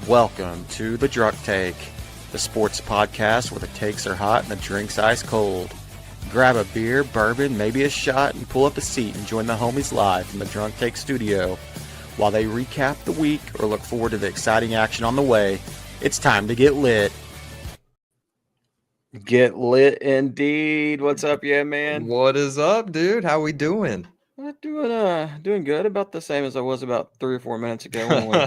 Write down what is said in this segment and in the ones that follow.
Welcome to The Drunk Take, the sports podcast where the takes are hot and the drinks ice cold. Grab a beer, bourbon, maybe a shot, and pull up a seat and join the homies live from the Drunk Take studio. While they recap the week or look forward to the exciting action on the way, it's time to get lit. Get lit indeed. What's up, yeah, man? What is up, dude? How we doing? Doing good. About the same as I was about 3 or 4 minutes ago when we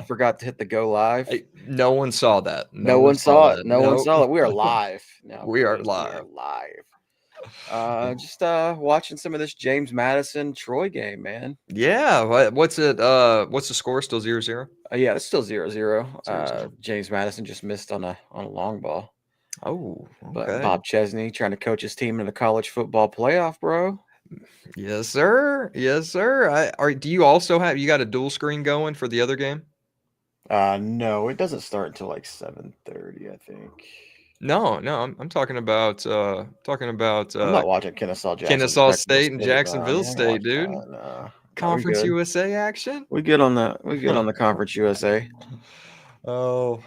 forgot to hit the go live. Hey, no one saw that. No one saw it. No one Nope. saw it. We are live now. We are boys. live. We are live. Just watching some of this James Madison Troy game, man. Yeah. What's it? What's the score? Still 0-0? Yeah, it's still 0-0. 0-0. James Madison just missed on a long ball. Oh, okay. But Bob Chesney trying to coach his team in the college football playoff, bro. Yes, sir. Yes, sir. Do you also have? You got a dual screen going for the other game? No, it doesn't start until like 7:30, I think. No. I'm talking about. I'm not watching Kennesaw State and Jacksonville State, dude. Conference good. USA action. We good on the Conference USA. Oh,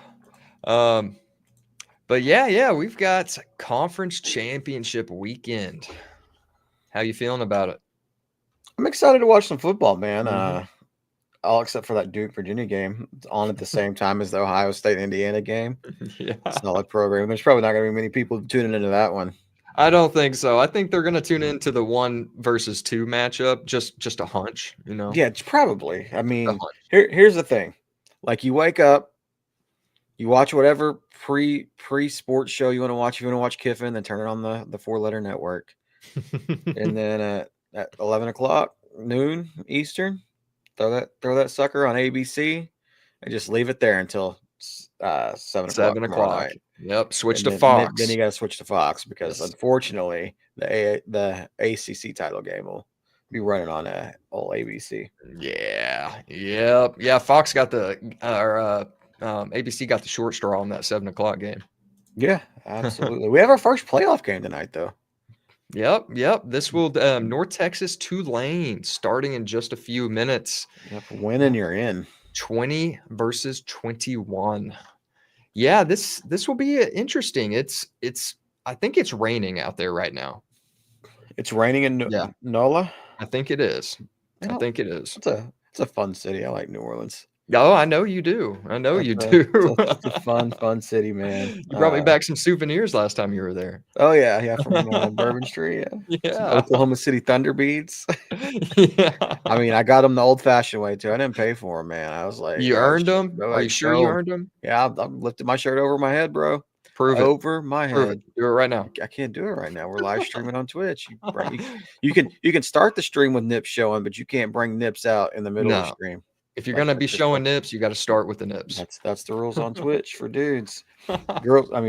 but yeah, we've got conference championship weekend. How you feeling about it? I'm excited to watch some football, man. All except for that Duke Virginia game. It's on at the same time as the Ohio State Indiana game. Yeah, solid program. There's probably not going to be many people tuning into that one. I don't think so. I think they're going to tune into the 1 versus 2 matchup. Just a hunch, you know. Yeah, it's probably. I mean, here's the thing. Like, you wake up, you watch whatever pre-sports show you want to watch. If you want to watch Kiffin, then turn it on the 4-letter network. And then at 11 o'clock, noon Eastern, throw that sucker on ABC and just leave it there until 7 o'clock. Yep, switch to Fox. Then you got to switch to Fox because unfortunately the ACC title game will be running on old ABC. Yeah, yep, yeah. Fox got ABC got the short straw on that 7 o'clock game. Yeah, absolutely. We have our first playoff game tonight, though. Yep. This will North Texas Tulane starting in just a few minutes. Yep, winning you're in. 20 versus 21. Yeah, this will be interesting. It's I think it's raining out there right now. It's raining in NOLA? I think it is. I think it is. It's a fun city. I like New Orleans. Oh, I know you do. It's a fun city, man. You brought me back some souvenirs last time you were there. Oh yeah, from Bourbon Street. Yeah. Some Oklahoma City Thunder beads. Yeah. I mean, I got them the old-fashioned way too. I didn't pay for them, man. I was like, you earned them. Are you sure you earned them? Yeah, I'm lifting my shirt over my head, bro. Prove it. Over my head. Prove it. Do it right now. I can't do it right now. We're live streaming on Twitch. You can start the stream with nips showing, but you can't bring nips out in the middle of the stream. If you're gonna be showing nips, you got to start with the nips. That's the rules on Twitch for dudes.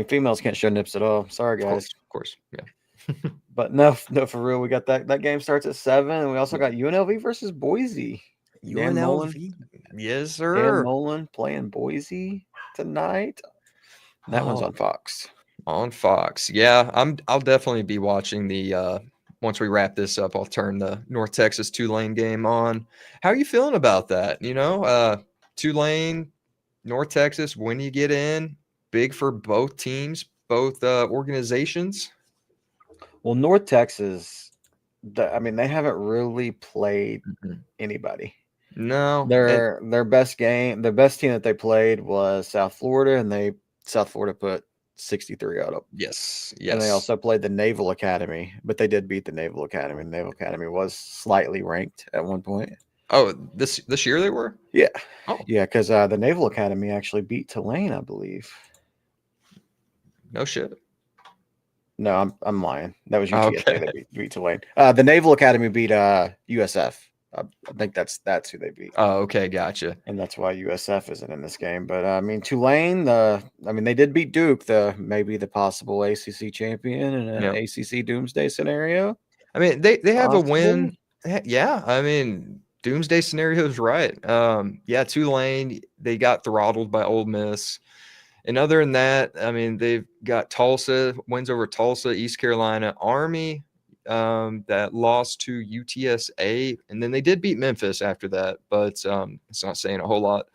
Females can't show nips at all. Sorry, guys. Of course, yeah. But no, for real. We got that game starts at 7, and we also got UNLV versus Boise. UNLV, yes, sir. Dan Mullen playing Boise tonight. That one's on Fox. On Fox, yeah. I'll definitely be watching the. Once we wrap this up, I'll turn the North Texas Tulane game on. How are you feeling about that? You know, Tulane, North Texas, when you get in, big for both teams, both organizations. Well, North Texas, they haven't really played anybody. No. Their best team that they played was South Florida, and South Florida put 63 out of. Yes. And they also played the Naval Academy, but they did beat the Naval Academy. The Naval Academy was slightly ranked at one point. Oh, this year they were? Yeah. Oh. Yeah, because the Naval Academy actually beat Tulane, I believe. No shit. No, I'm lying. That was UTSA that beat Tulane. The Naval Academy beat USF. I think that's who they beat. Oh, okay, gotcha. And that's why USF isn't in this game. But Tulane, they did beat Duke, maybe the possible ACC champion in an ACC doomsday scenario. I mean, they have a win. Yeah, I mean, doomsday scenario is right. Tulane, they got throttled by Ole Miss. And other than that, I mean, they've got Tulsa, wins over Tulsa, East Carolina, Army, that lost to UTSA, and then they did beat Memphis after that, but it's not saying a whole lot.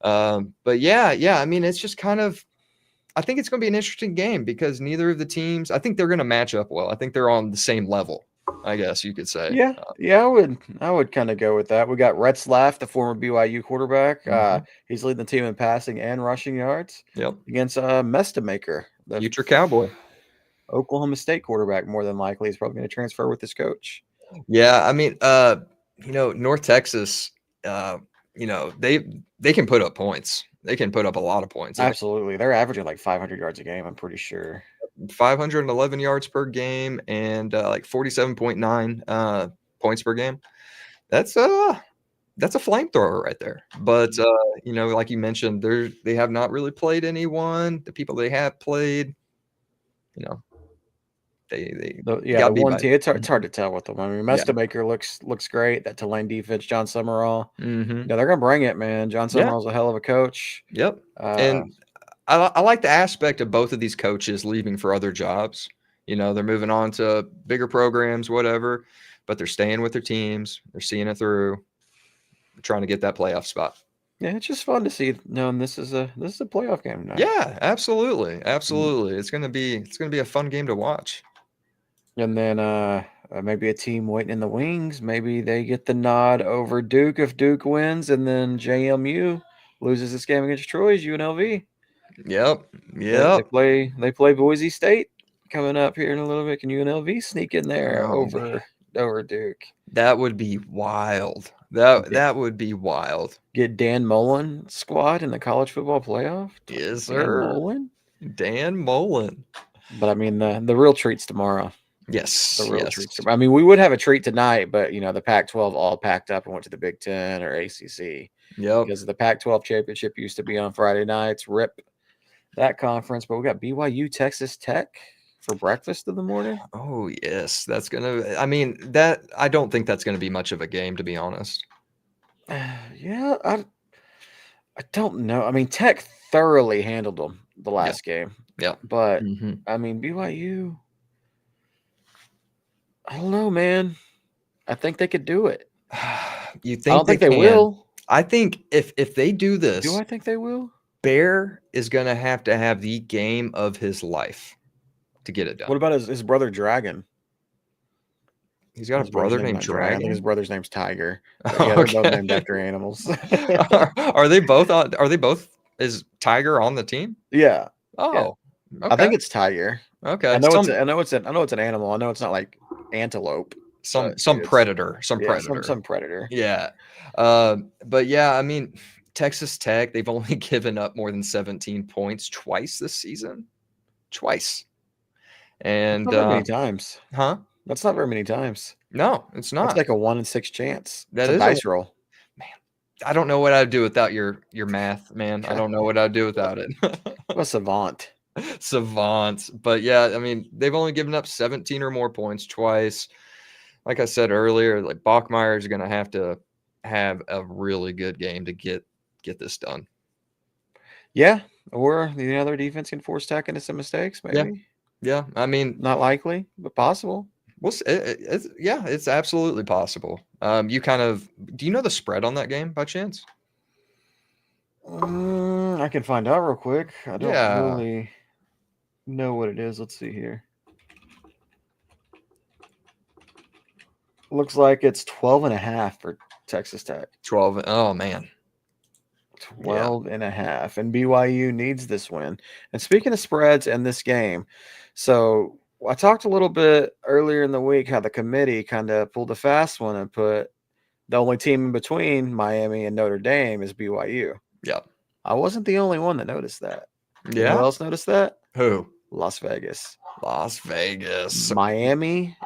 But yeah. I mean, it's just kind of. I think it's going to be an interesting game because neither of the teams. I think they're going to match up well. I think they're on the same level. I guess you could say. Yeah, I would kind of go with that. We got Retzlaff, the former BYU quarterback. He's leading the team in passing and rushing yards. Yep. Against Mestamaker, the future Cowboy. Oklahoma State quarterback. More than likely, he's probably going to transfer with his coach. Yeah, I mean, North Texas, they can put up points. They can put up a lot of points. Absolutely, they're averaging like 500 yards a game. I'm pretty sure. 511 yards per game and like 47.9 points per game. That's a flamethrower right there. But like you mentioned, they have not really played anyone. The people they have played, they the one team. It's hard to tell with them. I mean, Mestamaker looks great. That Tulane defense, John Summerall. Mm-hmm. Yeah, they're gonna bring it, man. John Summerall's a hell of a coach. Yep. And I like the aspect of both of these coaches leaving for other jobs. They're moving on to bigger programs, whatever, but they're staying with their teams. They're seeing it through, trying to get that playoff spot. Yeah, it's just fun to see. Knowing this is a playoff game tonight. Yeah, absolutely. It's gonna be a fun game to watch. And then maybe a team waiting in the wings. Maybe they get the nod over Duke if Duke wins, and then JMU loses this game against Troy's UNLV. Yep. They play Boise State coming up here in a little bit. Can UNLV sneak in there over Duke? That would be wild. That would be wild. Get Dan Mullen squad in the college football playoff. Yes, sir. Dan Mullen. But I mean the real treat's tomorrow. Yes. The real treats. I mean, we would have a treat tonight, but the Pac-12 all packed up and went to the Big Ten or ACC. Yep. Because the Pac-12 championship used to be on Friday nights. RIP that conference. But we got BYU Texas Tech for breakfast in the morning. Oh yes, I don't think that's gonna be much of a game, to be honest. Yeah, I don't know. I mean, Tech thoroughly handled them the last game. Yeah. But I mean, BYU, I don't know, man. I think they could do it. You think? I don't think they will. I think if they do this, do I think they will? Bear is going to have the game of his life to get it done. What about his brother Dragon? He's got a brother named Dragon. I think his brother's name's Tiger. Yeah, they're both named after animals. Are they both? Are they both? Is Tiger on the team? Yeah. Oh, yeah. Okay. I think it's Tiger. Okay. I know it's an animal. I know it's not like antelope. Some predator. Some predator. Yeah. But yeah, I mean, Texas Tech, they've only given up more than 17 points twice this season. Twice. And not very many times. Huh? That's not very many times. No, it's not. It's like a 1 in 6 chance. That is a dice roll. Man, I don't know what I'd do without your math, man. I don't know what I'd do without it. I'm a savant. But yeah, I mean, they've only given up 17 or more points twice. Like I said earlier, like Bachmeier is going to have a really good game to get this done. Yeah, or the other defense can force Tech into some mistakes, maybe. Yeah. I mean, not likely, but possible. It's absolutely possible. Do you know the spread on that game by chance? I can find out real quick. I don't really know what it is. Let's see here. Looks like it's 12.5 for Texas Tech. 12. Oh man. 12.5. And BYU needs this win. And speaking of spreads and this game, so I talked a little bit earlier in the week how the committee kind of pulled a fast one and put the only team in between Miami and Notre Dame is BYU. Yeah. I wasn't the only one that noticed that. Yeah. Who else noticed that? Who? Las Vegas. Miami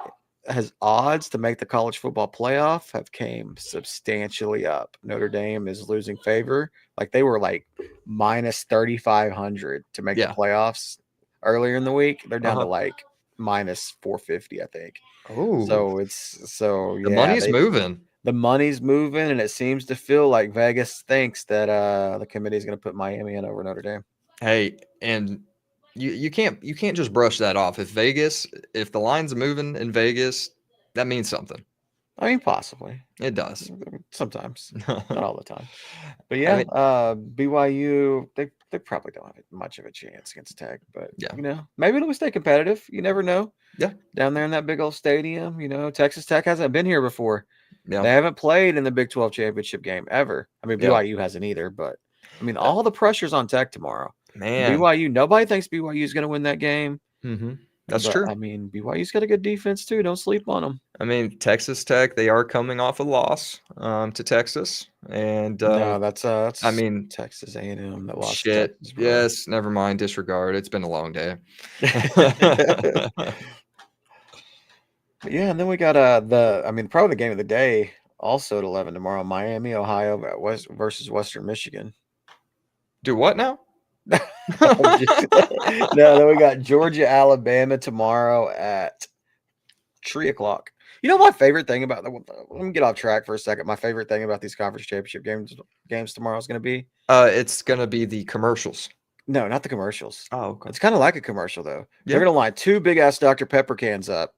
has odds to make the college football playoff have came substantially up. Notre Dame is losing favor. Like they were like minus 3,500 to make the playoffs earlier in the week. They're down to like minus 450, I think. Oh, so the money's moving. The money's moving, and it seems to feel like Vegas thinks that the committee is going to put Miami in over Notre Dame. Hey, and you can't just brush that off. If the line's moving in Vegas, that means something. I mean, possibly. It does. Sometimes, not all the time. But I yeah, mean, BYU, they probably don't have much of a chance against Tech. But, yeah. maybe it'll stay competitive. You never know. Yeah. Down there in that big old stadium, Texas Tech hasn't been here before. Yeah. They haven't played in the Big 12 championship game ever. I mean, BYU hasn't either. But, I mean, all the pressure's on Tech tomorrow. Man. BYU, nobody thinks BYU is going to win that game. Mm-hmm. That's But, true. I mean, BYU's got a good defense, too. Don't sleep on them. I mean, Texas Tech, they are coming off a loss to Texas. And No, that's I mean, Texas A&M that lost to shit. Texas, bro. Yes, never mind. Disregard. It's been a long day. Yeah, and then we got probably the game of the day also at 11 tomorrow. Miami, Ohio versus Western Michigan. Do what now? No, then we got Georgia, Alabama tomorrow at 3:00. You know my favorite thing about let me get off track for a second. My favorite thing about these conference championship games tomorrow is going to be it's going to be the commercials. No, not the commercials. Oh, okay. It's kind of like a commercial though. Yeah. They're going to line 2 big ass Dr. Pepper cans up,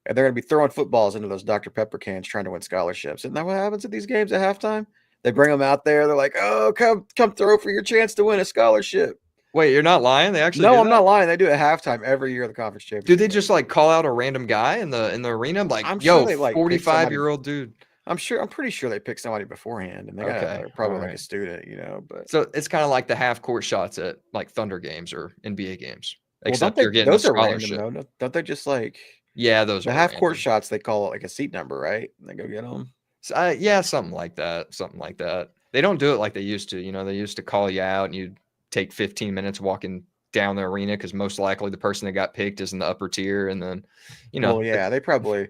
and they're going to be throwing footballs into those Dr. Pepper cans trying to win scholarships. Isn't that what happens at these games at halftime? They bring them out there. They're like, "Oh, come throw for your chance to win a scholarship." Wait, you're not lying? They actually No, I'm not lying. They do it at halftime every year of the conference championship. Do they just like call out a random guy in the arena? Like, I'm sure they 45-year-old dude. I'm pretty sure they pick somebody beforehand, and they got probably like a student, But so it's kind of like the half court shots at like Thunder games or NBA games, except you're getting those a are scholarship. random though. Don't they just like? Yeah, those the are half court random. shots. They call it like a seat number, right? And they go get them. So, yeah, something like that. Something like that. They don't do it like they used to. They used to call you out and you'd take 15 minutes walking down the arena because most likely the person that got picked is in the upper tier, and then Well, yeah, they probably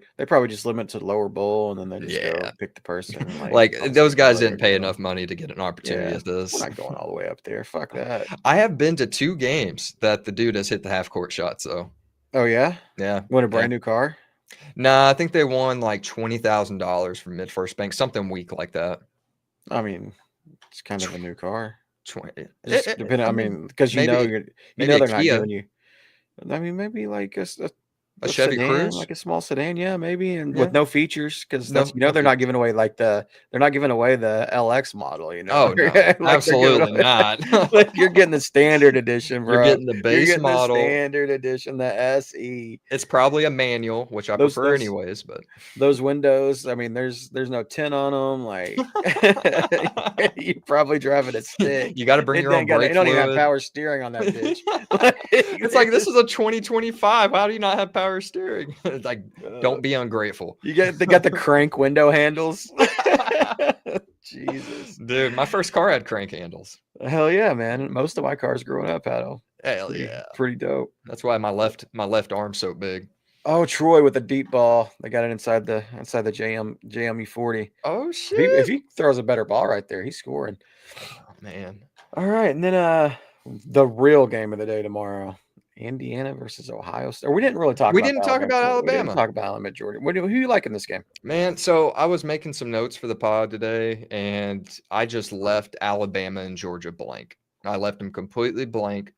just limit to lower bowl, and then they just go pick the person. Like those guys didn't pay enough money to get an opportunity as this. We're not going all the way up there. Fuck that. I have been to 2 games that the dude has hit the half court shots though. Oh yeah, yeah. Won a brand new car? Nah, I think they won like $20,000 from MidFirst Bank, something weak like that. I mean, it's kind of a new car. 20. Depending, I mean, because they're not giving you. I mean, maybe like a Chevy sedan, Cruze, like a small sedan, yeah, maybe, and with no features, because they're not giving away they're not giving away the LX model, Oh no, like absolutely not. Like you're getting the standard edition, bro. You're getting the base model, the standard edition, the SE. It's probably a manual, which I prefer anyways. But those windows, I mean, there's no tint on them. Like you probably driving a stick. You got to bring your own brake fluid. They don't even have power steering on that bitch. It's like this is a 2025. How do you not have power steering? Like, don't be ungrateful. They got the crank window handles. Jesus, dude, my first car had crank handles. Hell yeah, man. Most of my cars growing up had them. Hell yeah, pretty dope. That's why my left arm's so big. Oh, Troy with a deep ball. They got it inside the JMU 40. Oh shit! If he throws a better ball right there, he's scoring. Oh, man. All right, and then the real game of the day tomorrow. Indiana versus Ohio State. We didn't really talk. We didn't talk about Alabama. We didn't talk about Alabama, Georgia. Who you like in this game, man? So I was making some notes for the pod today, and I just left Alabama and Georgia blank. I left them completely blank,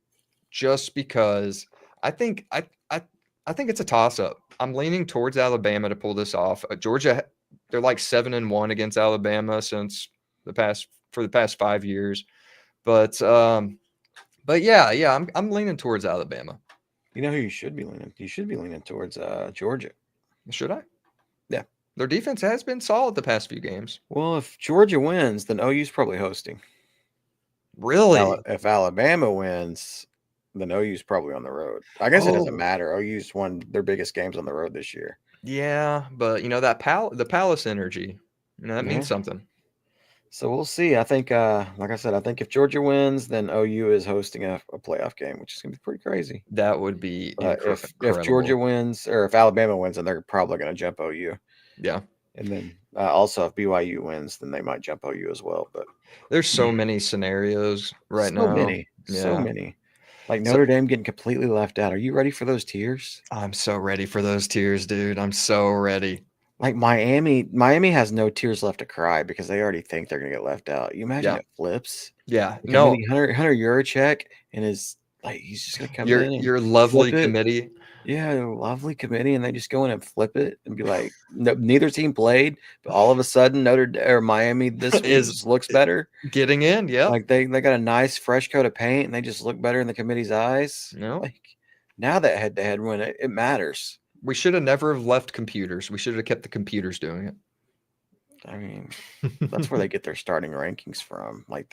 just because I think it's a toss-up. I'm leaning towards Alabama to pull this off. Georgia, they're like 7-1 against Alabama since the past 5 years, but yeah, I'm leaning towards Alabama. You know who you should be leaning? You should be leaning towards Georgia. Should I? Yeah. Their defense has been solid the past few games. Well, if Georgia wins, then OU's probably hosting. Really? If Alabama wins, then OU's probably on the road. I guess it doesn't matter. OU's won their biggest games on the road this year. Yeah, but the Palace energy, that means something. So we'll see. I think, like I said, if Georgia wins, then OU is hosting a playoff game, which is going to be pretty crazy. That would be incredible. If Georgia wins, or if Alabama wins, then they're probably going to jump OU. Yeah. And then also if BYU wins, then they might jump OU as well. But there's so many scenarios right now. So many. Like Notre Dame getting completely left out. Are you ready for those tears? I'm so ready for those tears, dude. I'm so ready. Like Miami has no tears left to cry because they already think they're going to get left out. You imagine it flips? Yeah. Hunter Yurachek and his Like he's just gonna come Your in and your lovely flip it. committee. Yeah, lovely committee, and they just go in and flip it and be like, no, neither team played, but all of a sudden Miami this week Is just looks better. getting in, yep. Like they got a nice fresh coat of paint and they just look better in the committee's eyes. No. Like now that head-to-head win, it matters. We should have never have left computers. We should have kept the computers doing it. I mean, that's where they get their starting rankings from. Like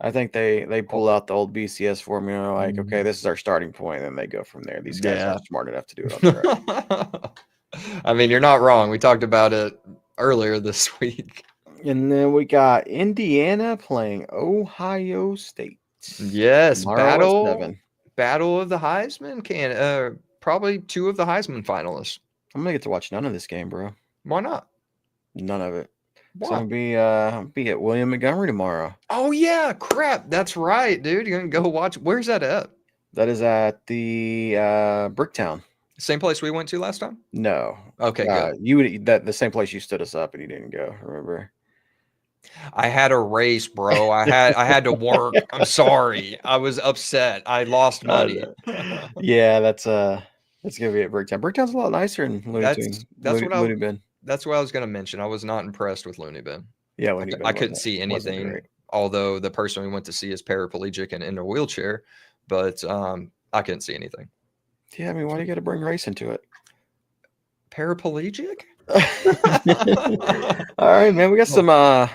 I think they pull out the old BCS formula, like, okay, this is our starting point, and they go from there. These guys are smart enough to do it on their own. I mean, you're not wrong. We talked about it earlier this week. And then we got Indiana playing Ohio State. Yes, Tomorrow at 7. Battle of the Heisman probably 2 of the Heisman finalists. I'm gonna get to watch none of this game, bro. Why not? None of it. So I'm gonna be at William Montgomery tomorrow. Oh yeah, crap. That's right, dude. You're gonna go watch. Where's that at? That is at the Bricktown. Same place we went to last time? No. Okay, good. The same place you stood us up and you didn't go, remember? I had a race, bro. I had to work. I'm sorry. I was upset. I lost money. Yeah, that's gonna be at Bricktown. Bricktown's a lot nicer than Looney Bin. That's what I was gonna mention. I was not impressed with Looney Bin. Yeah, I couldn't see anything. Although the person we went to see is paraplegic and in a wheelchair, but I couldn't see anything. Yeah, I mean, why do you got to bring race into it? Paraplegic? All right, man. We got some.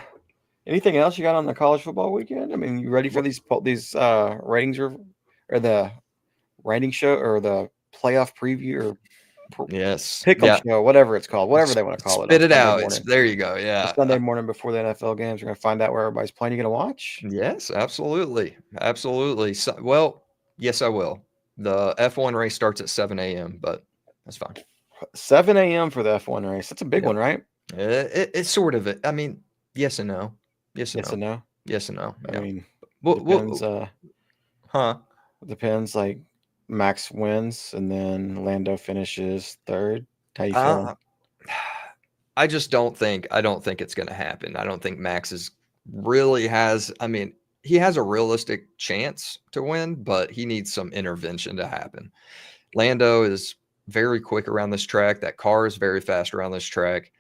Anything else you got on the college football weekend? I mean, you ready for these ratings or the rating show or the playoff preview or pick'em show, whatever it's called, whatever they want to call it. Spit it out. There you go. Yeah. Sunday morning before the NFL games, we're gonna find out where everybody's playing. You gonna watch? Yes, absolutely, absolutely. So, well, yes, I will. The F1 race starts at 7 a.m., but that's fine. 7 a.m. for the F1 race. That's a big one, right? It's sort of it. I mean, yes and no. Yes and no. Yes and no. I mean, depends. Depends. Like Max wins, and then Lando finishes third. How you feeling? I just don't think. I don't think it's going to happen. I don't think Max really has. I mean, he has a realistic chance to win, but he needs some intervention to happen. Lando is very quick around this track. That car is very fast around this track.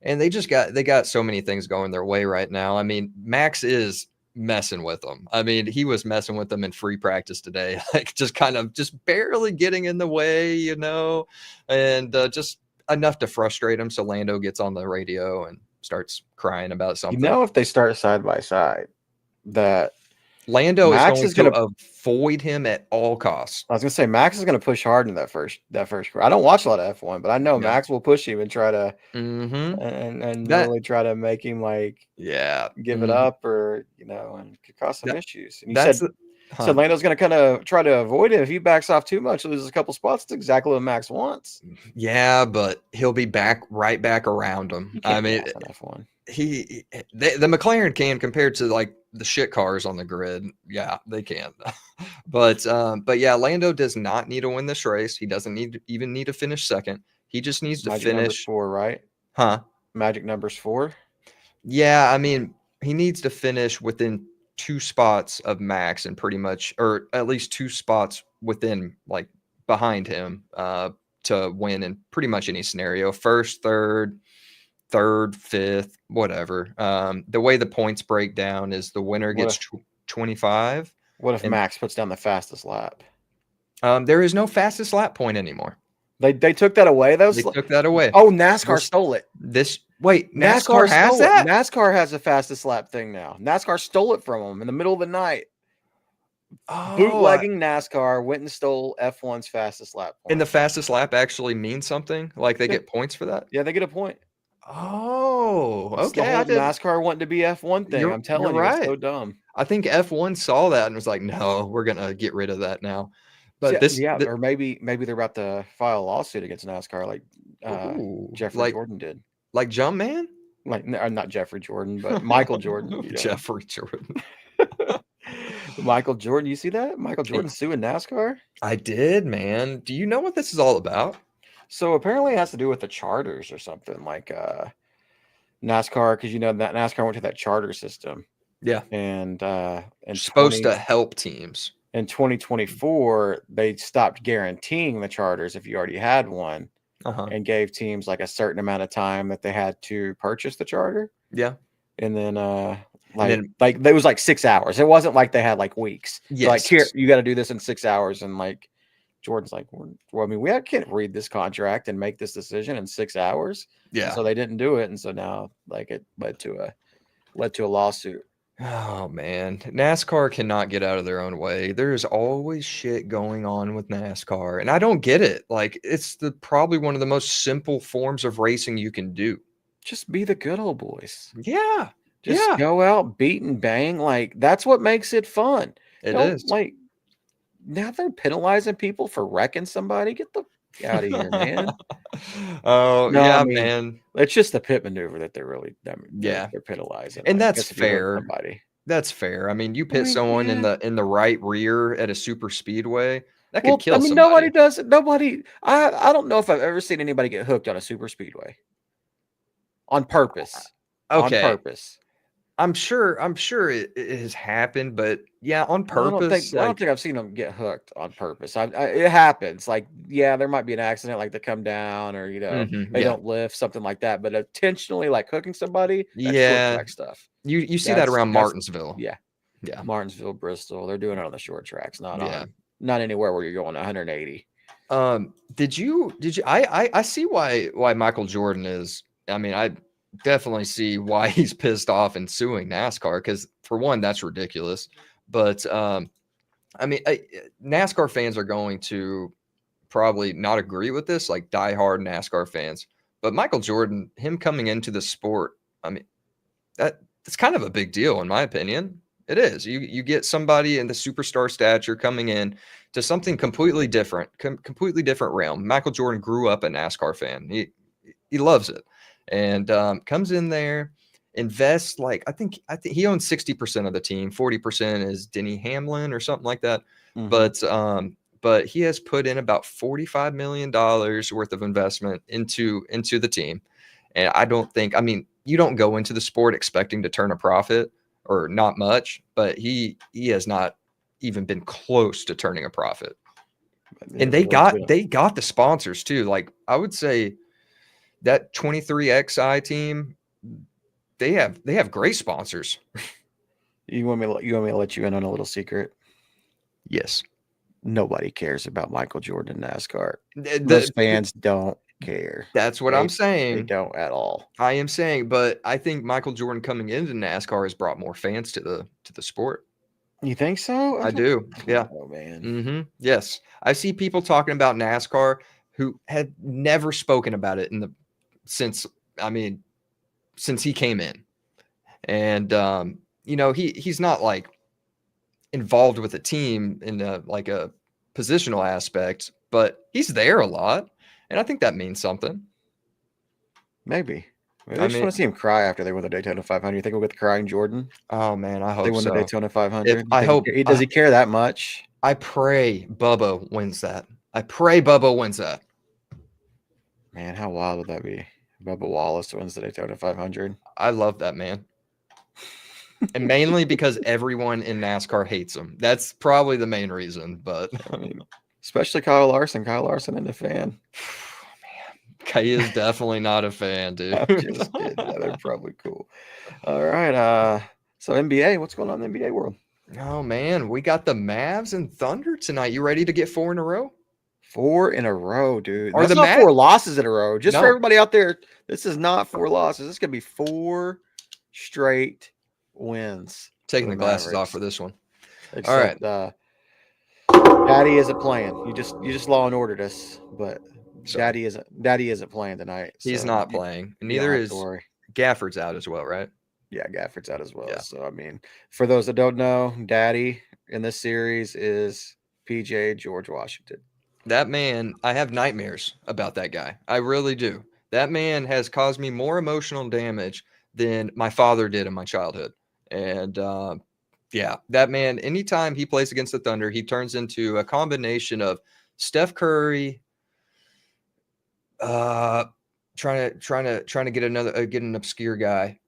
And they got so many things going their way right now. I mean, Max is messing with them. I mean, he was messing with them in free practice today, like just barely getting in the way, and just enough to frustrate him. So Lando gets on the radio and starts crying about something. If they start side by side, that Lando is going to avoid him at all costs. I was going to say Max is going to push hard in that first. I don't watch a lot of F1, but I know Max will push him and try to really try to make him give it up or and could cause some issues. And you said Lando's going to kind of try to avoid it. If he backs off too much, loses a couple spots. That's exactly what Max wants. Yeah, but he'll be right back around him. I mean, F1. The McLaren can compared to like the shit cars on the grid. Yeah, they can. but yeah, Lando does not need to win this race. He doesn't even need to finish second. He just needs to finish 4, right? Magic numbers 4. Yeah, I mean, he needs to finish within 2 spots of Max and pretty much, or at least 2 spots within, like behind him, to win in pretty much any scenario. First, third, 5th, whatever. The way the points break down is the winner gets 25. What if Max puts down the fastest lap? There is no fastest lap point anymore. They took that away. They took that away. Oh, NASCAR stole it. NASCAR has that? NASCAR has a fastest lap thing now. NASCAR stole it from them in the middle of the night. Bootlegging NASCAR went and stole F1's fastest lap point. And the fastest lap actually means something? Like they get points for that? Yeah, they get a point. Oh, okay. NASCAR wanted to be F1 thing. I'm telling you, it's so dumb. I think F1 saw that and was like, no, we're going to get rid of that now. But or maybe they're about to file a lawsuit against NASCAR like Jeffrey Jordan did. Like Jumpman? Like not Jeffrey Jordan, but Michael Jordan. Jeffrey Jordan. Michael Jordan, you see that? Michael Jordan suing NASCAR? I did, man. Do you know what this is all about? So apparently it has to do with the charters or something like NASCAR, because that NASCAR went to that charter system. Yeah. And supposed to help teams. In 2024, they stopped guaranteeing the charters if you already had one, and gave teams like a certain amount of time that they had to purchase the charter. Yeah. And then like it was like 6 hours. It wasn't like they had like weeks. Yes. Like, here, you got to do this in 6 hours. And like Jordan's like, well, I mean, we can't read this contract and make this decision in 6 hours. Yeah. And so they didn't do it. And so now like it led to a lawsuit. Oh man, NASCAR cannot get out of their own way. There's always shit going on with NASCAR, and I don't get it. Like, it's probably one of the most simple forms of racing you can do. Just be the good old boys. Yeah. Just go out, beat and bang. Like, that's what makes it fun. It is. Like, now they're penalizing people for wrecking somebody. Get the out of here, man. Oh, No, yeah, I mean, man. It's just the pit maneuver that they're really Yeah. they're penalizing. And like, that's fair. That's fair. I mean, you pit someone in the right rear at a super speedway, that could kill somebody. Nobody does it. Nobody. I don't know if I've ever seen anybody get hooked on a super speedway on purpose. Okay. On purpose. I'm sure it has happened, but yeah, on purpose. I don't think I've seen them get hooked on purpose. It happens. Like, yeah, there might be an accident, like they come down or they don't lift, something like that. But intentionally, like hooking somebody, that's short track stuff. You see that around Martinsville. Yeah. Martinsville, Bristol. They're doing it on the short tracks, not anywhere where you're going 180. Did you? I see why Michael Jordan is. I mean, I definitely see why he's pissed off and suing NASCAR, because for one, that's ridiculous. But I mean, NASCAR fans are going to probably not agree with this, like diehard NASCAR fans. But Michael Jordan, him coming into the sport, I mean, that's kind of a big deal in my opinion. It is. You get somebody in the superstar stature coming in to something completely different, completely different realm. Michael Jordan grew up a NASCAR fan. He loves it. And comes in there, invests, like I think he owns 60% of the team. 40% is Denny Hamlin or something like that. Mm-hmm. But he has put in about $45 million worth of investment into the team. And I don't think, I mean, you don't go into the sport expecting to turn a profit, or not much, but he has not even been close to turning a profit. And they got the sponsors too. Like, I would say that 23XI team, they have great sponsors. You want me to let you in on a little secret? Yes. Nobody cares about Michael Jordan in NASCAR. Most fans don't care. That's what I'm saying. They don't at all. I am saying, but I think Michael Jordan coming into NASCAR has brought more fans to the sport. You think so? I do. Yeah. Oh man. Mm-hmm. Yes. I see people talking about NASCAR who had never spoken about it since he came in. And he's not like involved with the team in a positional aspect, but he's there a lot. And I think that means something. Maybe I just want to see him cry after they win the Daytona 500. You think we'll get the crying Jordan? Oh man, I hope they win the Daytona 500. I hope. Does he care that much? I pray Bubba wins that. Man, how wild would that be? Bubba Wallace wins the Daytona 500. I love that man. And mainly because everyone in NASCAR hates him. That's probably the main reason. But I mean, especially Kyle Larson. Kyle Larson isn't a fan. Man, he is definitely not a fan, dude. I'm just kidding. Yeah, they're probably cool. All right. So NBA, what's going on in the NBA world? Oh man, we got the Mavs and Thunder tonight. You ready to get 4 in a row? 4 in a row, dude. That's not 4 losses in a row. Just for everybody out there, this is not 4 losses. This is gonna be 4 straight wins. Taking the glasses off for this one. Except, all right. Daddy isn't playing. You just Law and Ordered us, but Daddy isn't playing tonight. He's not playing. Neither is Gafford's out as well, right? Yeah, Gafford's out as well. Yeah. So I mean, for those that don't know, Daddy in this series is PJ George Washington. That man, I have nightmares about that guy. I really do. That man has caused me more emotional damage than my father did in my childhood. And yeah, that man, anytime he plays against the Thunder, he turns into a combination of Steph Curry, trying to get an obscure guy.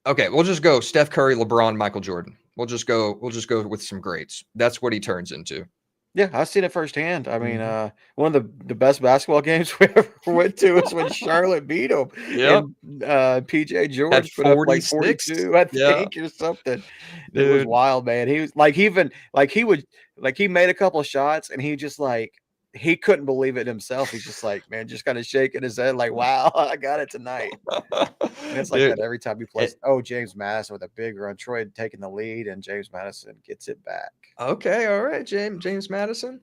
Okay, we'll just go Steph Curry, LeBron, Michael Jordan. We'll just go with some greats. That's what he turns into. Yeah, I've seen it firsthand. I mean, Mhm. one of the best basketball games we ever went to was when Charlotte beat them, Yep. and PJ Had George put up like 46. 42, I Yeah, think, or something. It was dude. wild, man. He was like, even like he would like he made a couple of shots, and he just like he couldn't believe it himself. He's just like, man, just kind of shaking his head, like, wow, I got it tonight. And it's like Dude, that every time he plays. Oh, James Madison with a big run. Troy had taken the lead, and James Madison gets it back. okay, all right, James Madison.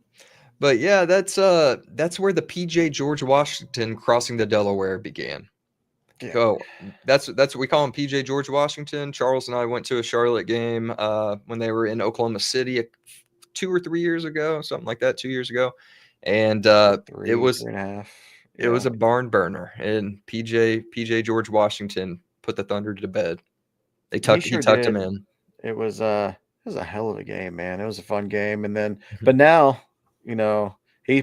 But yeah, that's where the PJ George Washington crossing the Delaware began. Yeah. Go. That's what we call him, PJ George Washington. Charles and I went to a Charlotte game when they were in Oklahoma City 2 or 3 years ago, something like that, 2 years ago. And it Three, was 3.5. it Yeah. was a barn burner, and PJ George Washington put the Thunder to bed. He He sure tucked him did. in. It was a hell of a game, man. It was a fun game. And then Mhm. but now, you know, he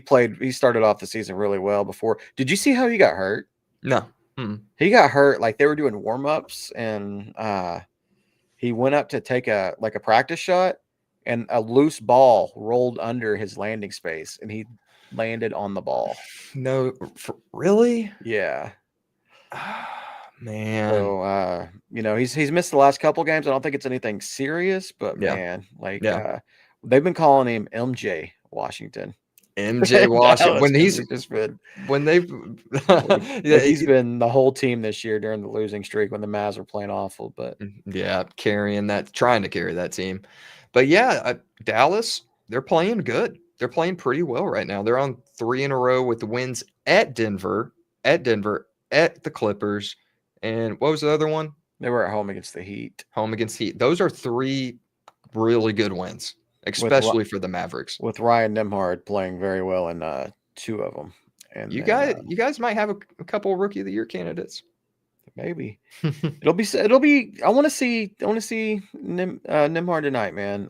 started off the season really well before. Did you see how he got hurt? No. Mm. He got hurt like they were doing warm-ups, and he went up to take a practice shot, and a loose ball rolled under his landing space, and he landed on the ball. No, really? Yeah. Man. So, he's missed the last couple games. I don't think it's anything serious, but Yeah. man, like Yeah. they've been calling him MJ Washington. MJ In Washington Dallas, 'cause he's just been when they've like he's been the whole team this year during the losing streak when the Mavs were playing awful. But yeah, trying to carry that team. But yeah, Dallas, they're playing good. They're playing pretty well right now. They're on 3 in a row with the wins at Denver, at the Clippers, and what was the other one? they were at home against the Heat. Home against Heat. Those are 3 really good wins, with especially for the Mavericks. with Ryan Nembhard playing very well in 2 of them. And You then guys might have a couple of Rookie of the Year candidates. maybe it'll be. I want to see Nembhard tonight, man.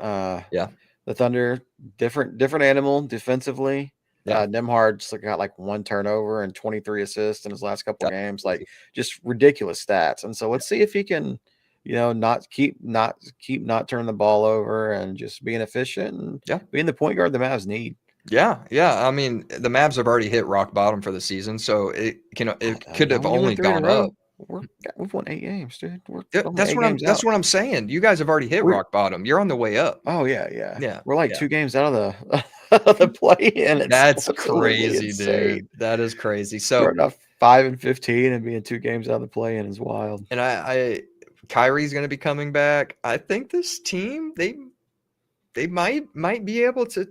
Yeah. The Thunder, different animal defensively. Yeah. Nembhard's got like 1 turnover and 23 assists in his last couple of games, like crazy. just ridiculous stats. And so let's see if he can, not turning the ball over and just being efficient and being the point guard the Mavs need. Yeah. I mean, the Mavs have already hit rock bottom for the season, so it could have When you only win 3 in a gone row, up. we've won 8 games, dude. We're Yeah, only 8 games that's out. what I'm saying. You guys have already hit rock bottom. You're on the way up. Oh yeah. Yeah. We're like 2 games out of the of the play-in. It's That's absolutely crazy, insane. dude. That is crazy. So Starting off 5-15 and being 2 games out of the play-in is wild. and I Kyrie's going to be coming back. I think this team they might be able to,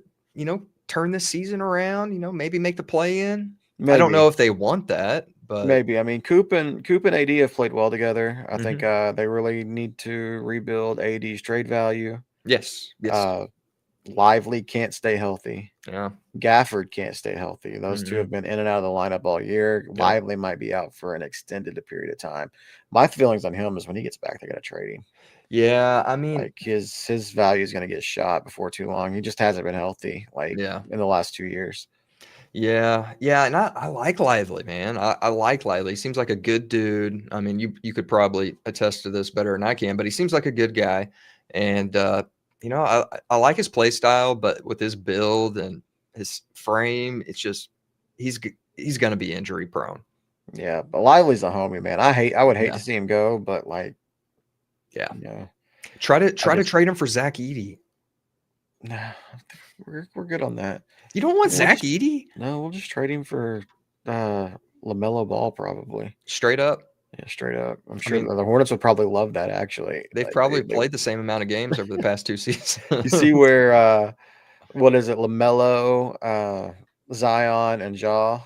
turn this season around, maybe make the play-in. I don't know if they want that, but maybe. I mean, Coop and AD have played well together. I think Mhm. they really need to rebuild AD's trade value. Yes. Lively can't stay healthy. Yeah. Gafford can't stay healthy. Those 2 Mhm. have been in and out of the lineup all year. Yeah. Lively might be out for an extended period of time. My feelings on him is when he gets back, they're going to trade him. Yeah, I mean, Like his value is going to get shot before too long. He just hasn't been healthy in the last 2 years. Yeah, and I like Lively, man. I like Lively. He seems like a good dude. I mean, you could probably attest to this better than I can, but he seems like a good guy. And I like his play style, but with his build and his frame, it's just he's going to be injury prone. Yeah, but Lively's a homie, man. I would hate Yeah. to see him go, but like, yeah. Try to trade him for Zach Edey. Nah, we're good on that. You don't want Zach Edey? No, we'll just trade him for LaMelo Ball, probably. Straight up. Yeah, straight up. I'm sure the Hornets would probably love that. Actually, they've probably played the same amount of games over the past 2 seasons. You see where what is it? LaMelo, Zion, and Ja.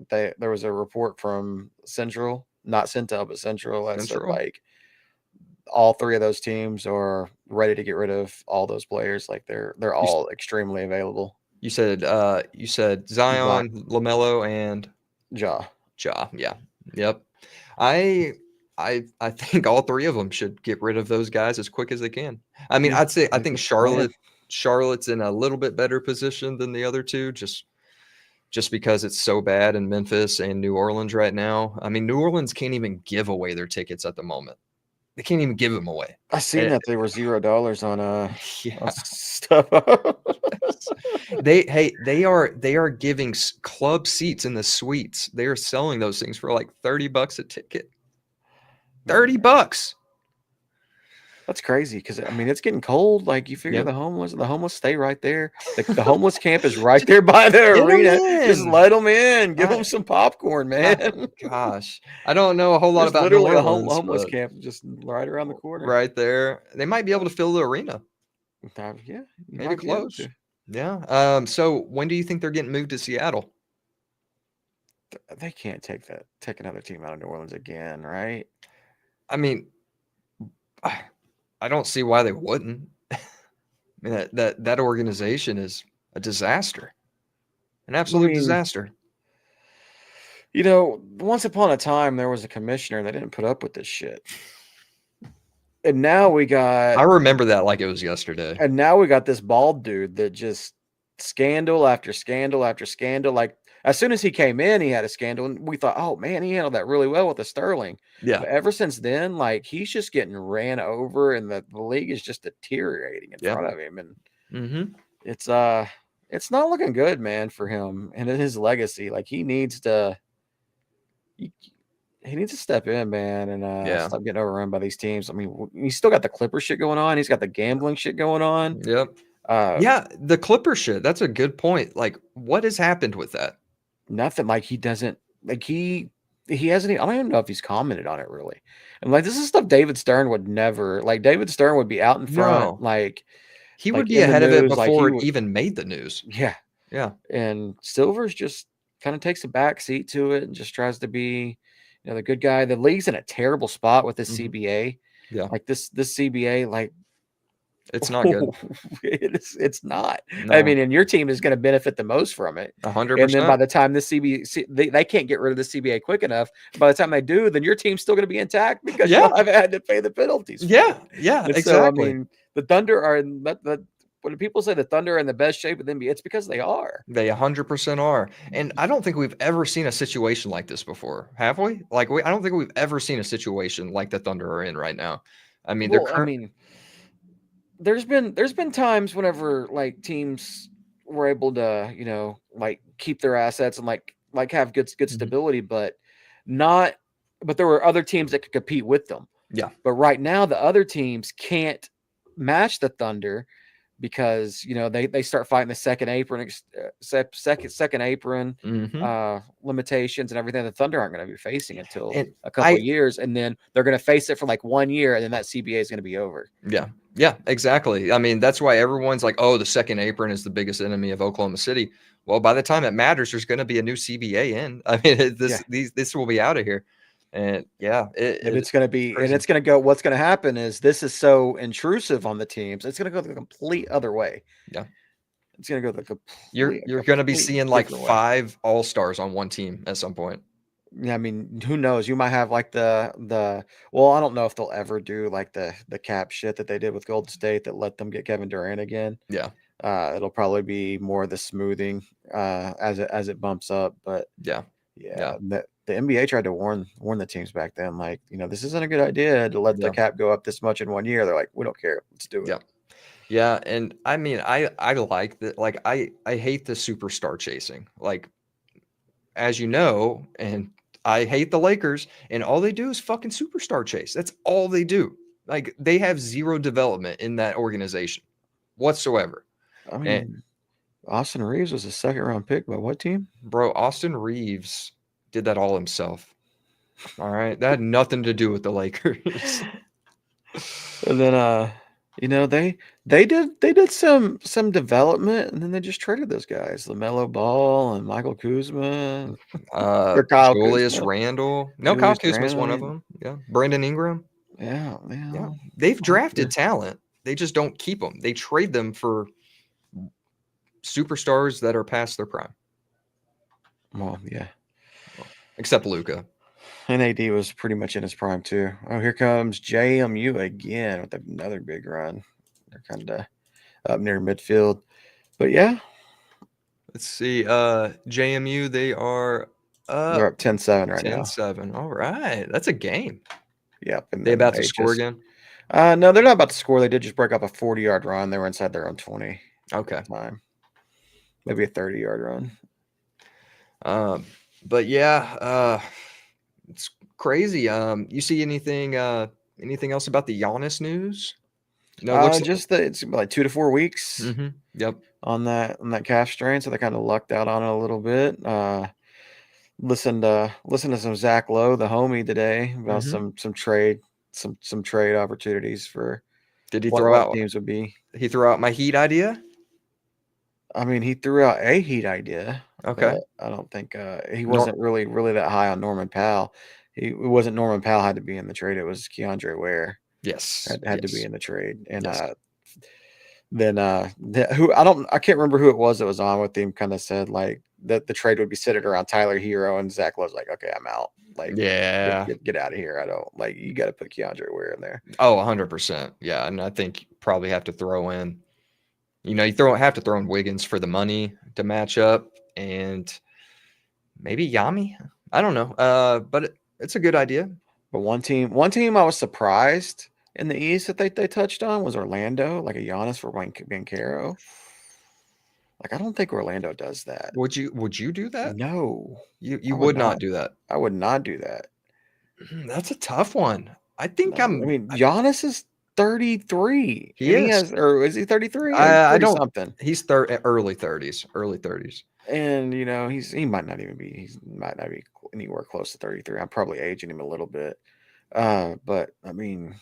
There was a report from Central, not Centel, but Central, that said like all 3 of those teams are ready to get rid of all those players. Like they're all extremely available. You said Zion, LaMelo, and Ja. Yeah. Yep. I think all 3 of them should get rid of those guys as quick as they can. I mean, I think Charlotte's in a little bit better position than the other 2, just because it's so bad in Memphis and New Orleans right now. I mean, New Orleans can't even give away their tickets at the moment. they can't even give them away. I seen that they were $0 on Yeah. stuff. They are giving club seats in the suites. They are selling those things for like $30 a ticket. $30. That's crazy because I mean it's getting cold. Like you figure Yep. the homeless stay right there. The homeless camp is right there by the arena. Just let them in. Give them some popcorn, man. Gosh, I don't know a whole lot There's about New literally a Orleans, homeless but camp just right around the corner. right there, they might be able to fill the arena. Yeah, you Maybe might be able close. to. Yeah. So when do you think they're getting moved to Seattle? They can't take another team out of New Orleans again, right? I mean, I don't see why they wouldn't. I mean, that organization is a disaster, an I absolute mean, disaster. once upon a time there was a commissioner that didn't put up with this shit. And now we got I remember that like it was yesterday. And now we got this bald dude that just scandal after scandal after scandal. Like as soon as he came in, he had a scandal, and we thought, oh man, he handled that really well with the Sterling. Yeah. But ever since then, like he's just getting ran over, and the league is just deteriorating in front of him. And it's not looking good, man, for him and his legacy. Like he needs to step in, man, and stop getting overrun by these teams. I mean, he's still got the Clipper shit going on. He's got the gambling shit going on. Yep. Yeah, the Clipper shit. That's a good point. Like, what has happened with that? Nothing. Like he doesn't. Like he hasn't. I don't even know if he's commented on it really. And like this is stuff David Stern would never. Like David Stern would be out in front. No. Like he would be ahead of it before it even made the news. Yeah. Yeah. And Silver's just kind of takes a back seat to it and just tries to be, the good guy. The league's in a terrible spot with this CBA. Yeah. Like this CBA, like it's not good. It's not. No. I mean, and your team is going to benefit the most from it. 100%. And then by the time this CBA, they can't get rid of the CBA quick enough. By the time they do, then your team's still going to be intact because you haven't had to pay the penalties. Yeah. Exactly. So I mean, the Thunder are when people say the Thunder are in the best shape of the NBA, it's because they are. They 100% are. And I don't think we've ever seen a situation like this before, have we? Like, I don't think we've ever seen a situation like the Thunder are in right now. I mean, there's been times whenever like teams were able to, like keep their assets and like have good stability, but there were other teams that could compete with them. Yeah. But right now the other teams can't match the Thunder because they start fighting the second apron limitations and everything. The Thunder aren't going to be facing until a couple of years, and then they're going to face it for like 1 year, and then that CBA is going to be over. Yeah, exactly. I mean, that's why everyone's like, oh, the second apron is the biggest enemy of Oklahoma City. Well, by the time it matters, there's going to be a new CBA in. I mean, this will be out of here. And it's going to be, crazy. And it's going to go, what's going to happen is this is so intrusive on the teams. It's going to go the complete other way. Yeah. It's going to go the complete. You're going to be seeing like 5 all-stars on one team at some point. Yeah. I mean, who knows? You might have like well, I don't know if they'll ever do like the cap shit that they did with Golden State that let them get Kevin Durant again. Yeah. It'll probably be more the smoothing as it bumps up, but yeah. The NBA tried to warn the teams back then, like, this isn't a good idea to let the cap go up this much in 1 year. They're like, we don't care, let's do it. Yeah. And I mean, I like that. Like, I hate the superstar chasing, like, as you know, and I hate the Lakers, and all they do is fucking superstar chase. That's all they do. Like, they have zero development in that organization whatsoever. I mean, Austin Reeves was a 2nd-round pick by what team? Bro, Austin Reeves did that all himself. All right. That had nothing to do with the Lakers. And then they did some development, and then they just traded those guys, LaMelo Ball and Michael Kuzma, Julius Randle. No, Kyle Kuzma's one of them. Yeah. Brandon Ingram. Yeah. They've drafted talent. They just don't keep them. They trade them for superstars that are past their prime. Well, yeah. Except Luka. NAD was pretty much in his prime too. Oh, here comes JMU again with another big run. They're kind of up near midfield. But yeah. Let's see. JMU, they are they're up 10-7 right now. 10-7. All right. That's a game. Yep, and They then about to they score just again? no, they're not about to score. They did just break up a 40-yard run. They were inside their own 20 at Okay. the time. Maybe a 30-yard run. But yeah, it's crazy. You see anything else about the Giannis news? No, it looks Just that it's like 2 to 4 weeks Yep. on that calf strain, so they kind of lucked out on it a little bit. Listened to some Zach Lowe, the homie, today about Mhm. some trade opportunities for Did he throw what out teams would be. he threw out my Heat idea? I mean, he threw out a Heat idea, Okay. but I don't think he Nor wasn't really that high on Norman Powell. It wasn't Norman Powell had to be in the trade. It was Keandre Ware Yes. had to be Yes. in the trade, and Yes. then I can't remember who it was that was on with him. Kind of said like that the trade would be centered around Tyler Hero, and Zach was like, okay, I'm out. Like, Yeah. get out of here. I don't like you. Got to put Keandre Ware in there. Oh, 100%. Yeah, and I think you probably have to throw in, you have to throw in Wiggins for the money to match up, and maybe Yami. I don't know. But it's a good idea. But one team I was surprised in the East that they touched on was Orlando, like a Giannis for Bancaro. Like I don't think Orlando does that. Would you do that? No, You I would would not not. do that. I would not do that. That's a tough one. I think No, I mean Giannis is 33, he and he is. has, or is he 33? He's I 30 don't. something. He's early 30s, early 30s. And he might not even be. He might not be anywhere close to 33. I'm probably aging him a little bit. But I mean,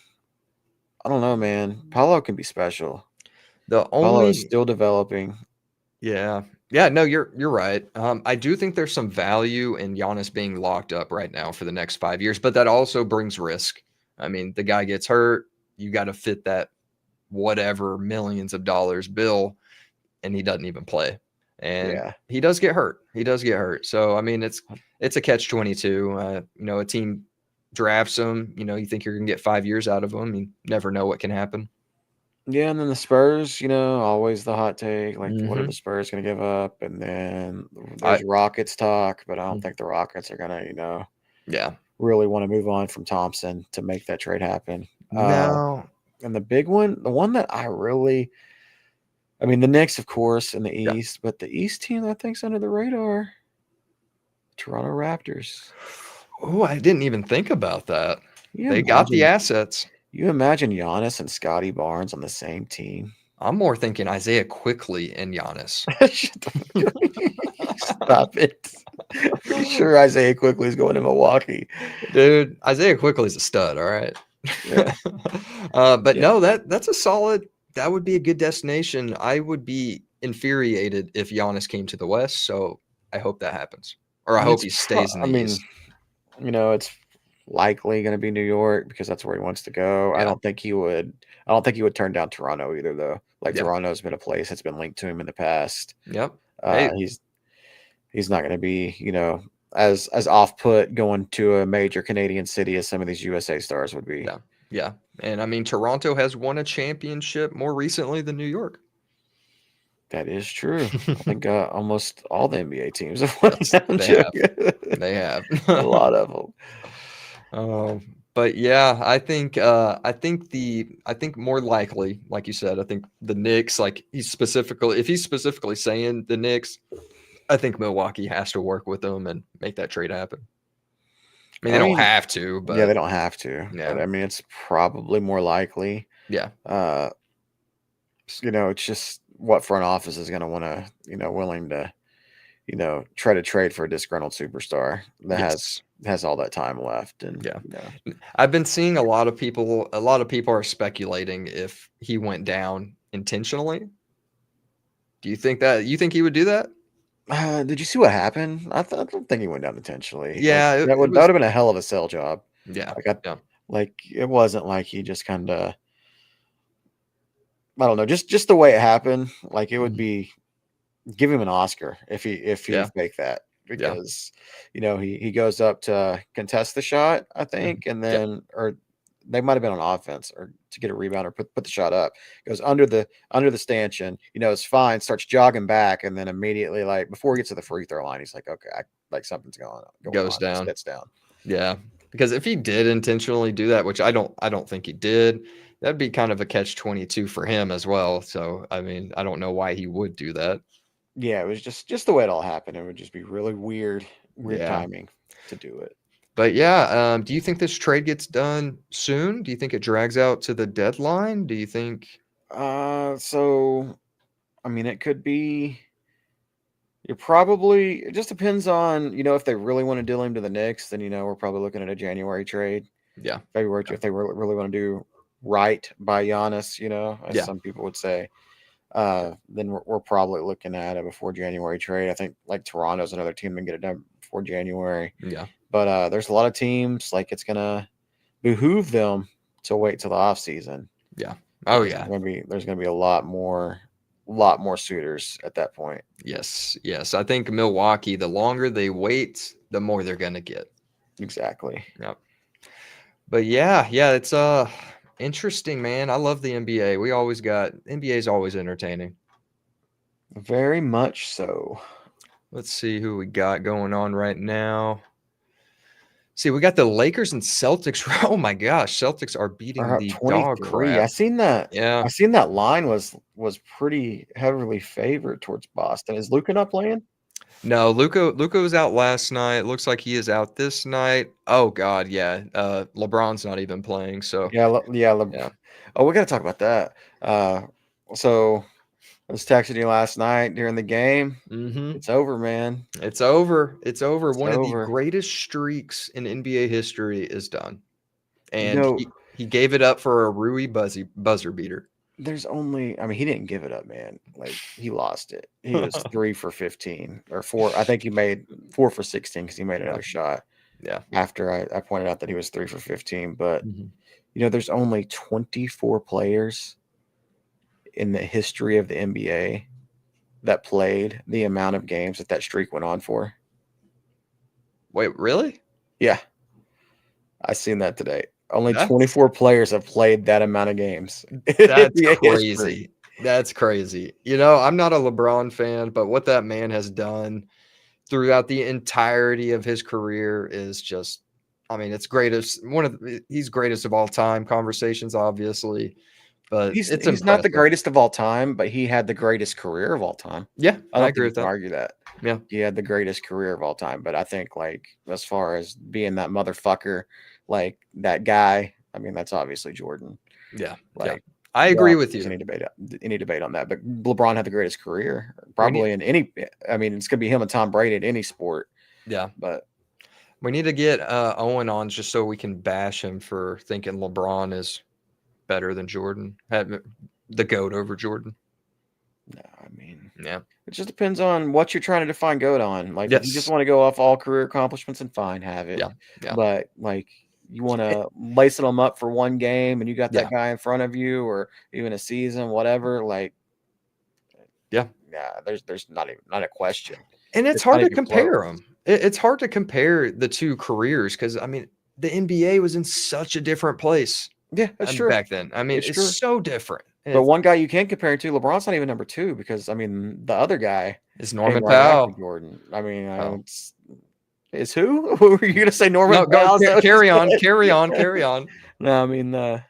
I don't know, man. Paulo can be special. The Paulo is only still developing. Yeah. Yeah, no, you're right. I do think there's some value in Giannis being locked up right now for the next 5 years, but that also brings risk. I mean, the guy gets hurt, you got to fit that whatever millions of dollars bill, and he doesn't even play. And Yeah. he does get hurt. He does get hurt. So I mean, it's a catch 22. A team drafts him. You think you're gonna get 5 years out of him. You never know what can happen. Yeah, and then the Spurs, always the hot take. Like, what are Hmm the Spurs going to give up? And then I there's Rockets talk, but I don't think the Rockets are going to, yeah. really want to move on from Thompson to make that trade happen. No. And the big one, the one that I mean, the Knicks, of course, in the Yeah. East, but the East team I think's under the radar, Toronto Raptors. Oh, I didn't even think about that. You They got the imagine, assets. you imagine Giannis and Scotty Barnes on the same team. I'm more thinking Isaiah Quickly and Giannis. Stop it. Sure, Isaiah Quickly is going to Milwaukee. Dude, Isaiah Quickly's a stud, all right? Yeah. But Yeah. no, that's a solid – that would be a good destination. I would be infuriated if Giannis came to the West, so I hope that happens. Or I hope he stays in the East. It's likely going to be New York because that's where he wants to go. Yeah. I don't think he would turn down Toronto either, though. Like, Yeah. Toronto's been a place that's been linked to him in the past. Yep. Hey. He's not going to be, as off-put going to a major Canadian city as some of these USA stars would be. Yeah. Yeah. And I mean, Toronto has won a championship more recently than New York. That is true. I think almost all the NBA teams have won. They have. A lot of them. But yeah, I think more likely, like you said, I think the Knicks, like if he's specifically saying the Knicks, I think Milwaukee has to work with them and make that trade happen. I mean, they don't have to, but yeah, they don't have to. Yeah. But I mean, it's probably more likely. Yeah. It's just what front office is going to want to, willing to, try to trade for a disgruntled superstar that has all that time left. And I've been seeing a lot of people are speculating if he went down intentionally. Do you think he would do that? Did you see what happened? I don't think he went down intentionally. Yeah, that would have been a hell of a sell job. Yeah. Like it wasn't like he just kind of, I don't know, just the way it happened. Like it would be, give him an Oscar if he faked that, because he goes up to contest the shot, I think, and then or they might have been on offense or to get a rebound or put the shot up. Goes under the stanchion, it's fine, starts jogging back, and then immediately, like before he gets to the free throw line, he's like, okay, like something's going on. Goes down. Sits down. Yeah. Because if he did intentionally do that, which I don't think he did, that'd be kind of a catch-22 for him as well. So, I mean, I don't know why he would do that. Yeah, it was just the way it all happened. It would just be really weird Yeah. timing to do it. But yeah, do you think this trade gets done soon? Do you think it drags out to the deadline? Do you think? So I mean, it could be. It just depends on, if they really want to deal him to the Knicks, then, we're probably looking at a January trade. Yeah. February, if they really want to do right by Giannis, as Yeah. some people would say, then we're probably looking at a before January trade. I think like Toronto's another team that get it done before January. Yeah. But there's a lot of teams like it's gonna behoove them to wait till the off season. Yeah. Oh There's yeah. gonna be a lot more suitors at that point. Yes. Yes. I think Milwaukee, the longer they wait, the more they're gonna get. Exactly. Yep. But yeah, it's interesting, man. I love the NBA. NBA is always entertaining. Very much so. Let's see who we got going on right now. See, we got the Lakers and Celtics. Oh my gosh, Celtics are beating Are up the dog 23. crap. I seen that. Yeah. I seen that line was pretty heavily favored towards Boston. Is Luka not playing? No, Luka was out last night. Looks like he is out this night. Oh God, yeah. LeBron's not even playing. So Yeah, yeah. Oh, we got to talk about that. So I was texting you last night during the game. Mm-hmm. It's over, man. It's over. It's over. It's One of the over. greatest streaks in NBA history is done. You And know, he gave it up for a Rui buzzer beater. there's only, I mean, he didn't give it up, man. Like he lost it. He was 3 for 15 or 4. I think he made 4 for 16 because he made another shot. Yeah. After I pointed out that he was 3 for 15, but Mm-hmm. there's only 24 players in the history of the NBA that played the amount of games that streak went on for. Wait, really? Yeah. I seen that today. Only 24 players have played that amount of games. That's crazy. That's crazy. I'm not a LeBron fan, but what that man has done throughout the entirety of his career is just, I mean, it's greatest. He's greatest of all time conversations, obviously, but He's it's not the impressive. greatest of all time, but he had the greatest career of all time. Yeah, I agree with think you that. can argue that. Yeah. He had the greatest career of all time, but I think like as far as being that motherfucker, like that guy, I mean that's obviously Jordan. Yeah. Like I agree with you. Any debate on that, but LeBron had the greatest career probably in any. I mean, it's gonna be him and Tom Brady in any sport. Yeah, but we need to get Owen on just so we can bash him for thinking LeBron is better than Jordan, had the GOAT over Jordan. No, I mean, yeah, it just depends on what you're trying to define GOAT on. Like, if you just want to go off all career accomplishments, and fine, have it. Yeah. But like, you want to lace them up for one game, and you got that guy in front of you, or even a season, whatever. Like, yeah, there's not a question. And it's hard to compare them. It's hard to compare the two careers because I mean, the NBA was in such a different place. Yeah, that's true. Back then, I mean, it's so different. But one guy you can't compare to, LeBron's not even number 2 because I mean the other guy is Norman Powell. Jordan. I mean, is who? Who were you gonna say? Norman Powell? Carry on. No, I mean the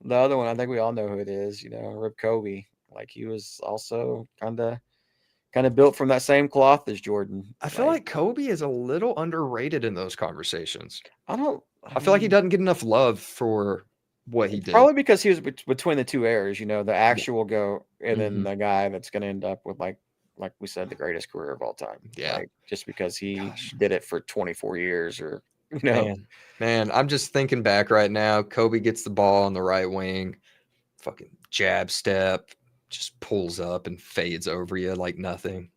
other one. I think we all know who it is. Rip Kobe. Like he was also kind of built from that same cloth as Jordan. I feel like Kobe is a little underrated in those conversations. I feel like he doesn't get enough love for what he did. Probably because he was between the two eras, the actual GOAT and then the guy that's going to end up with like we said, the greatest career of all time. Yeah. Like, just because he did it for 24 years or, Man, I'm just thinking back right now. Kobe gets the ball on the right wing, fucking jab step, just pulls up and fades over you like nothing.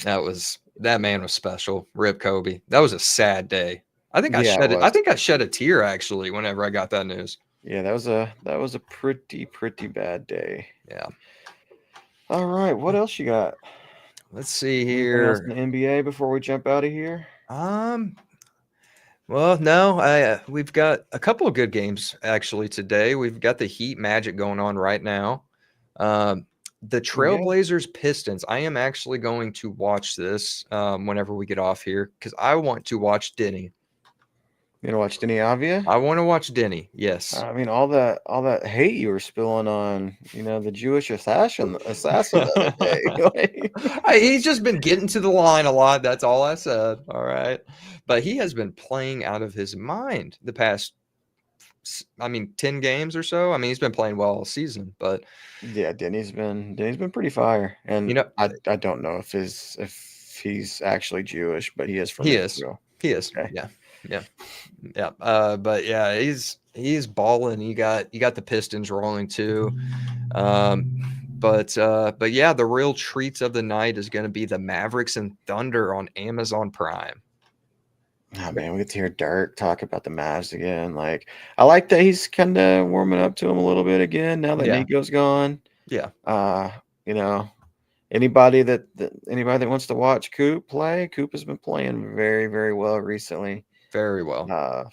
That man was special. Rip Kobe. That was a sad day. I think I shed a tear actually whenever I got that news. Yeah, that was a pretty bad day. Yeah. All right, what else you got? Let's see here. In the NBA before we jump out of here. Well, no, we've got a couple of good games actually today. We've got the Heat Magic going on right now. The Trailblazers Pistons. I am actually going to watch this whenever we get off here because I want to watch Denny. You gonna watch Denny Avia? I want to watch Denny. Yes. I mean, all that hate you were spilling on, the Jewish assassin the other day. He's just been getting to the line a lot. That's all I said. All right. But he has been playing out of his mind the past, 10 games or so. I mean, he's been playing well all season, but Yeah, Denny's been pretty fire, you and know, I don't know if he's actually Jewish, but he is from he is. Israel. He is. Okay. Yeah. Yeah. Yeah. But yeah, he's balling. You got the Pistons rolling too. But yeah, the real treats of the night is going to be the Mavericks and Thunder on Amazon Prime. Oh man, we get to hear Dirk talk about the Mavs again. Like, I like that he's kind of warming up to him a little bit again now that Yeah. Nico's gone. Yeah. You know, anybody that wants to watch Coop play, Coop has been playing very, very well recently. Very well.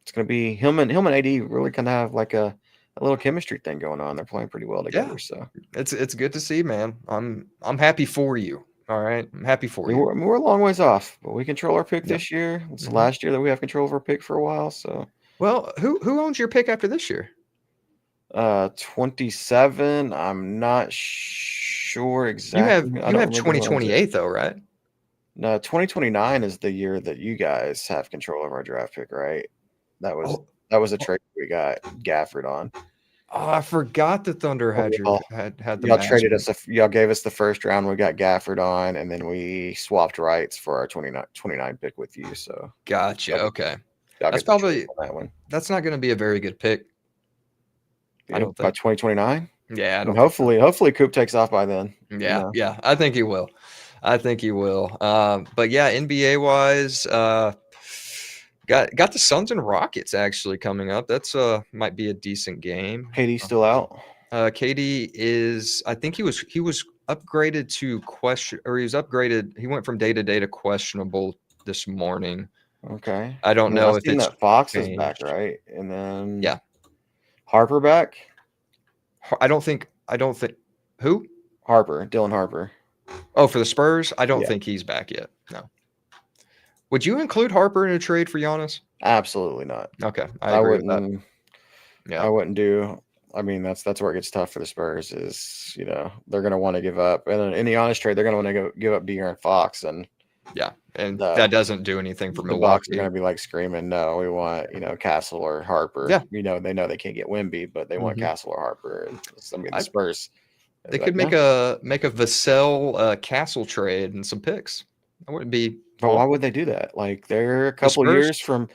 It's gonna be him and AD really kind of have like a little chemistry thing going on. They're playing pretty well together. Yeah. So It's good to see, man. I'm happy for you. All right. I'm happy for you. we're a long ways off, but we control our pick Yeah. this year. It's the last year that we have control of our pick for a while. So Well, who owns your pick after this year? 27. I'm not sure You exactly. I have don't remember who owns it. 2028 though, right? No, 2029 is the year that you guys have control of our draft pick, right? That was a trade we got Gafford on. Oh, I forgot the Thunder had the Y'all Mavs traded pick. us. Y'all gave us the first round. We got Gafford on, and then we swapped rights for our 29 pick with you. So Gotcha. Okay. y'all That's get the probably trade on that one. that's not going to be a very good pick. I don't By think. 2029. Yeah, I And don't. hopefully Coop takes off by then. Yeah, yeah. I think he will. But yeah, NBA wise, got the Suns and Rockets actually coming up. That's might be a decent game. KD's still out. KD is. I think he was upgraded to question, or he was upgraded. He went from day to day to questionable this morning. Okay. I don't know I've if seen it's that Fox changed. is back, right? And then Yeah. Harper back. I don't think. Who? Dylan Harper. Oh, for the Spurs, I don't Yeah. think he's back yet. No. Would you include Harper in a trade for Giannis? Absolutely not. Okay, I agree with wouldn't. that. Yeah, I wouldn't do. I mean, that's where it gets tough for the Spurs. Is they're going to want to give up, and in the Giannis trade, they're going to want to give up De'Aaron Fox, and that doesn't do anything for the Milwaukee. Bucks are going to be like screaming, "No, we want Castle or Harper." Yeah, they know they can't get Wemby, but they want Castle or Harper. And the Spurs. They could make a Vassell Castle trade and some picks. That wouldn't be. But why would they do that? Like they're a couple years from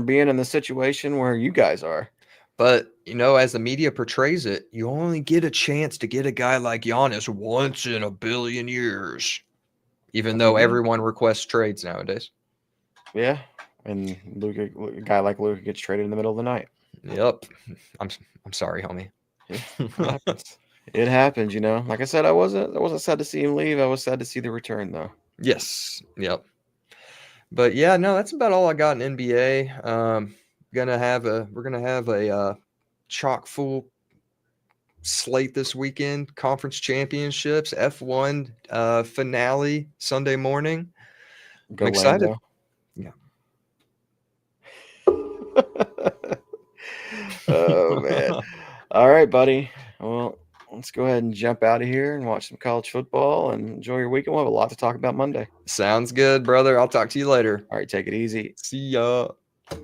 being in the situation where you guys are. But as the media portrays it, you only get a chance to get a guy like Giannis once in a billion years. Even though everyone requests trades nowadays. Yeah, and a guy like Luka gets traded in the middle of the night. Yep. I'm sorry, homie. It happens, Like I said, I wasn't sad to see him leave. I was sad to see the return, though. Yes. Yep. But yeah, no, that's about all I got in NBA. We're gonna have a chock full slate this weekend. Conference championships, F1 finale Sunday morning. I'm excited. Yeah. Oh man. All right, buddy. Well, let's go ahead and jump out of here and watch some college football and enjoy your weekend. We'll have a lot to talk about Monday. Sounds good, brother. I'll talk to you later. All right, take it easy. See ya. All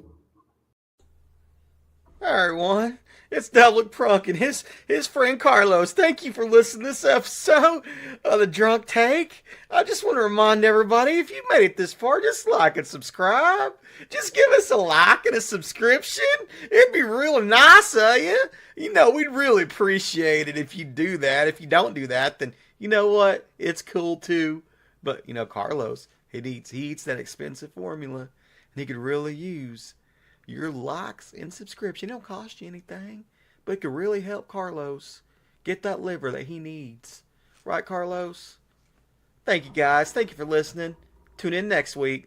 right, everyone. It's Devlik Prunk and his friend Carlos. Thank you for listening to this episode of The Drunk Take. I just want to remind everybody, if you made it this far, just like and subscribe. Just give us a like and a subscription. It'd be real nice of you. We'd really appreciate it if you do that. If you don't do that, then you know what? It's cool too. But, Carlos, he eats that expensive formula, and he could really use your likes and subscription. It don't cost you anything, but it could really help Carlos get that liver that he needs. Right, Carlos? Thank you, guys. Thank you for listening. Tune in next week.